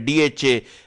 DHA,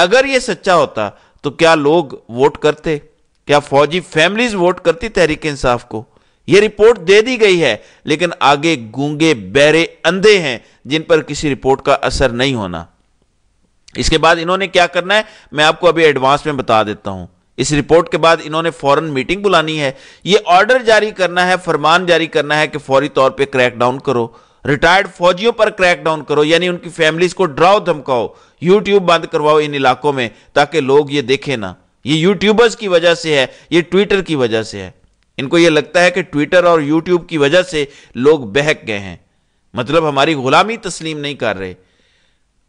اگر یہ سچا ہوتا تو کیا لوگ ووٹ کرتے؟ کیا فوجی فیملیز ووٹ کرتی تحریک انصاف کو؟ یہ رپورٹ دے دی گئی ہے لیکن آگے گونگے بہرے اندھے ہیں جن پر کسی رپورٹ کا اثر نہیں ہونا۔ اس کے بعد انہوں نے کیا کرنا ہے میں آپ کو ابھی ایڈوانس میں بتا دیتا ہوں۔ اس رپورٹ کے بعد انہوں نے فوراً میٹنگ بلانی ہے، یہ آرڈر جاری کرنا ہے، فرمان جاری کرنا ہے کہ فوری طور پہ کریک ڈاؤن کرو، ریٹائرڈ فوجیوں پر کریک ڈاؤن کرو، یعنی ان کی فیملیز کو ڈراؤ دھمکاؤ، یوٹیوب بند کرواؤ ان علاقوں میں تاکہ لوگ یہ دیکھیں نہ۔ یہ یوٹیوبرز کی وجہ سے ہے، یہ ٹویٹر کی وجہ سے ہے۔ ان کو یہ لگتا ہے کہ ٹویٹر اور یوٹیوب کی وجہ سے لوگ بہک گئے ہیں، مطلب ہماری غلامی تسلیم نہیں کر رہے۔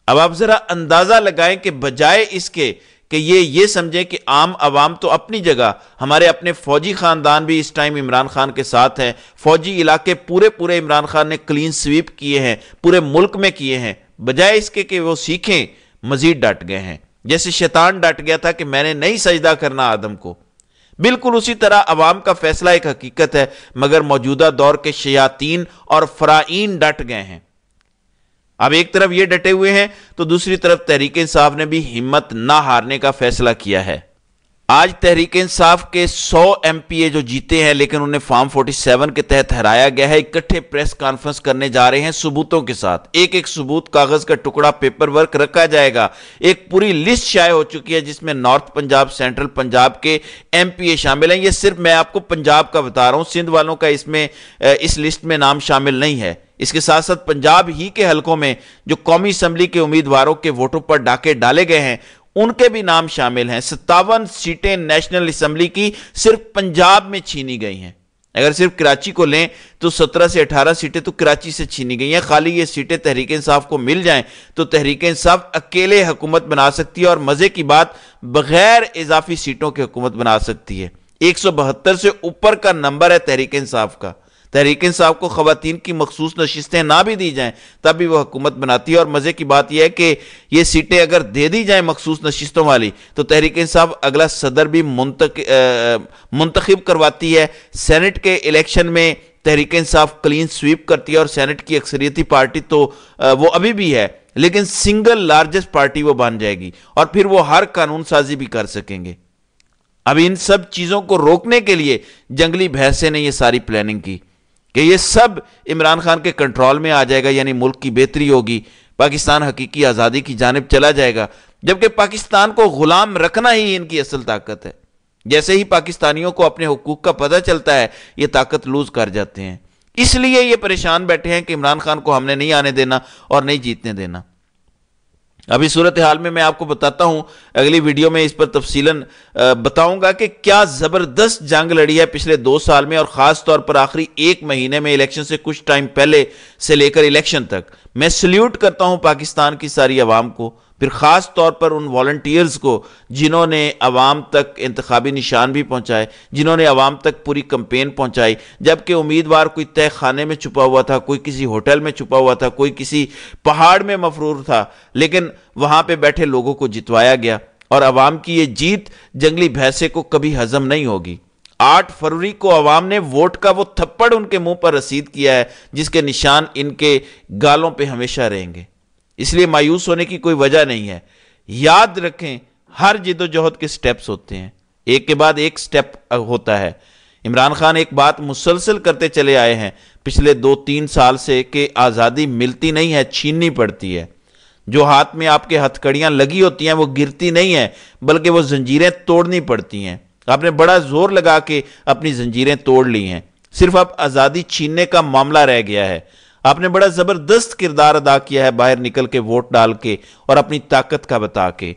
اب آپ ذرا اندازہ لگائیں کہ بجائے اس کے کہ یہ سمجھیں کہ عام عوام تو اپنی جگہ، ہمارے اپنے فوجی خاندان بھی اس ٹائم عمران خان کے ساتھ ہیں، فوجی علاقے پورے عمران خان نے کلین سویپ کیے ہیں، پورے ملک میں کیے ہیں، بجائے اس کے کہ وہ سیکھیں مزید ڈٹ گئے ہیں، جیسے شیطان ڈٹ گیا تھا کہ میں نے نہیں سجدہ کرنا آدم کو۔ بالکل اسی طرح عوام کا فیصلہ ایک حقیقت ہے، مگر موجودہ دور کے شیاطین اور فرائین ڈٹ گئے ہیں۔ اب ایک طرف یہ ڈٹے ہوئے ہیں تو دوسری طرف تحریک انصاف نے بھی ہمت نہ ہارنے کا فیصلہ کیا ہے۔ آج تحریک انصاف کے 100 ایم پی اے جو جیتے ہیں لیکن انہیں فارم 47 کے تحت ہرایا گیا ہے، اکٹھے پریس کانفرنس کرنے جا رہے ہیں ثبوتوں کے ساتھ۔ ایک ثبوت کاغذ کا ٹکڑا پیپر ورک رکھا جائے گا۔ ایک پوری لسٹ شائع ہو چکی ہے جس میں نارتھ پنجاب، سینٹرل پنجاب کے ایم پی اے شامل ہیں۔ یہ صرف میں آپ کو پنجاب کا بتا رہا ہوں، سندھ والوں کا اس لسٹ میں نام شامل نہیں ہے۔ اس کے ساتھ ساتھ پنجاب ہی کے حلقوں میں جو قومی اسمبلی کے امیدواروں کے ووٹوں پر ڈاکے ڈالے گئے ہیں ان کے بھی نام شامل ہیں۔ 57 سیٹیں نیشنل اسمبلی کی صرف پنجاب میں چھینی گئی ہیں۔ اگر صرف کراچی کو لیں تو 17 سے 18 سیٹیں تو کراچی سے چھینی گئی ہیں۔ خالی یہ سیٹیں تحریک انصاف کو مل جائیں تو تحریک انصاف اکیلے حکومت بنا سکتی ہے، اور مزے کی بات بغیر اضافی سیٹوں کی حکومت بنا سکتی ہے۔ 172 سے اوپر کا نمبر ہے تحریک انصاف کا۔ تحریک انصاف کو خواتین کی مخصوص نشستیں نہ بھی دی جائیں تب بھی وہ حکومت بناتی ہے، اور مزے کی بات یہ ہے کہ یہ سیٹیں اگر دے دی جائیں مخصوص نشستوں والی تو تحریک انصاف اگلا صدر بھی منتخب کرواتی ہے۔ سینٹ کے الیکشن میں تحریک انصاف کلین سویپ کرتی ہے، اور سینٹ کی اکثریتی پارٹی تو وہ ابھی بھی ہے لیکن سنگل لارجسٹ پارٹی وہ بن جائے گی، اور پھر وہ ہر قانون سازی بھی کر سکیں گے۔ اب ان سب چیزوں کو روکنے کے لیے جنگلی بھینسے نے یہ ساری پلاننگ کی کہ یہ سب عمران خان کے کنٹرول میں آ جائے گا، یعنی ملک کی بہتری ہوگی، پاکستان حقیقی آزادی کی جانب چلا جائے گا، جبکہ پاکستان کو غلام رکھنا ہی ان کی اصل طاقت ہے۔ جیسے ہی پاکستانیوں کو اپنے حقوق کا پتہ چلتا ہے یہ طاقت لوز کر جاتے ہیں۔ اس لیے یہ پریشان بیٹھے ہیں کہ عمران خان کو ہم نے نہیں آنے دینا اور نہیں جیتنے دینا۔ ابھی صورتحال میں آپ کو بتاتا ہوں، اگلی ویڈیو میں اس پر تفصیلاً بتاؤں گا کہ کیا زبردست جنگ لڑی ہے پچھلے 2 سال میں، اور خاص طور پر آخری 1 مہینے میں الیکشن سے کچھ ٹائم پہلے سے لے کر الیکشن تک۔ میں سلیوٹ کرتا ہوں پاکستان کی ساری عوام کو، پھر خاص طور پر ان والنٹیئرز کو جنہوں نے عوام تک انتخابی نشان بھی پہنچائے، جنہوں نے عوام تک پوری کمپین پہنچائی، جبکہ امیدوار کوئی تہہ خانے میں چھپا ہوا تھا، کوئی کسی ہوٹل میں چھپا ہوا تھا، کوئی کسی پہاڑ میں مفرور تھا، لیکن وہاں پہ بیٹھے لوگوں کو جتوایا گیا، اور عوام کی یہ جیت جنگلی بھینسے کو کبھی ہضم نہیں ہوگی۔ 8 فروری کو عوام نے ووٹ کا وہ تھپڑ ان کے منہ پر رسید کیا ہے جس کے نشان ان کے گالوں پہ ہمیشہ رہیں گے۔ اس لیے مایوس ہونے کی کوئی وجہ نہیں ہے۔ یاد رکھیں ہر جد و جہد کے سٹیپس ہوتے ہیں، ایک کے بعد ایک سٹیپ ہوتا ہے۔ عمران خان ایک بات مسلسل کرتے چلے آئے ہیں پچھلے 2-3 سال سے کہ آزادی ملتی نہیں ہے، چھیننی پڑتی ہے۔ جو ہاتھ میں آپ کے ہتھ کڑیاں لگی ہوتی ہیں وہ گرتی نہیں ہیں بلکہ وہ زنجیریں توڑنی پڑتی ہیں۔ آپ نے بڑا زور لگا کے اپنی زنجیریں توڑ لی ہیں، صرف اب آزادی چھیننے کا معاملہ رہ گیا ہے۔ آپ نے بڑا زبردست کردار ادا کیا ہے باہر نکل کے ووٹ ڈال کے اور اپنی طاقت کا بتا کے۔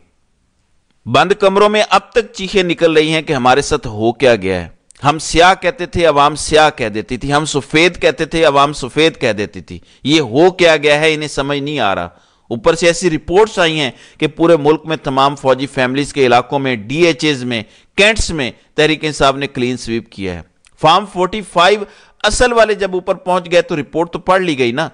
بند کمروں میں اب تک چیخیں نکل رہی ہیں کہ ہمارے ساتھ ہو کیا گیا ہے۔ ہم سیاہ کہتے تھے، عوام سیاہ کہہ دیتی تھی، ہم سفید کہتے تھے، عوام سفید کہہ دیتی تھی۔ یہ ہو کیا گیا ہے انہیں سمجھ نہیں آ رہا۔ اوپر سے ایسی رپورٹس آئی ہیں کہ پورے ملک میں تمام فوجی فیملیز کے علاقوں میں، ڈی ایچ ایز میں، کینٹس میں تحریک انصاف نے کلین سویپ کیا ہے۔ فارم 45 اصل والے جب اوپر پہنچ گئے تو رپورٹ تو پڑھ لی گئی نا۔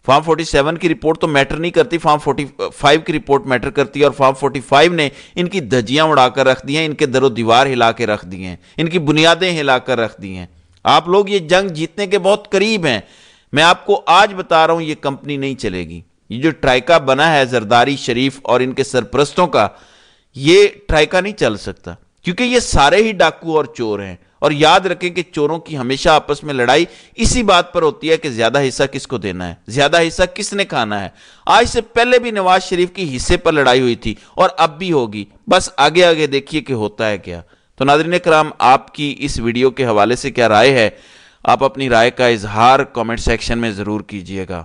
فارم 47 کی رپورٹ تو میٹر نہیں کرتی، فارم 45 کی رپورٹ میٹر کرتی ہے، اور فارم 45 نے ان کی دھجیاں اڑا کر رکھ دی ہیں، ان کے در و دیوار ہلا کے رکھ دی ہیں، ان کی بنیادیں ہلا کر رکھ دی ہیں۔ آپ لوگ یہ جنگ جیتنے کے بہت قریب ہیں۔ میں آپ کو آج بتا رہا ہوں یہ کمپنی نہیں چلے گی۔ یہ جو ٹرائکا بنا ہے زرداری، شریف اور ان کے سرپرستوں کا، یہ ٹرائکا نہیں چل سکتا، کیونکہ یہ سارے ہی ڈاکو اور چور ہیں۔ اور یاد رکھیں کہ چوروں کی ہمیشہ آپس میں لڑائی اسی بات پر ہوتی ہے کہ زیادہ حصہ کس کو دینا ہے، زیادہ حصہ کس نے کھانا ہے۔ آج سے پہلے بھی نواز شریف کی حصے پر لڑائی ہوئی تھی اور اب بھی ہوگی، بس آگے آگے دیکھیے کہ ہوتا ہے کیا۔ تو ناظرین کرام، آپ کی اس ویڈیو کے حوالے سے کیا رائے ہے؟ آپ اپنی رائے کا اظہار کامنٹ سیکشن میں ضرور کیجئے گا۔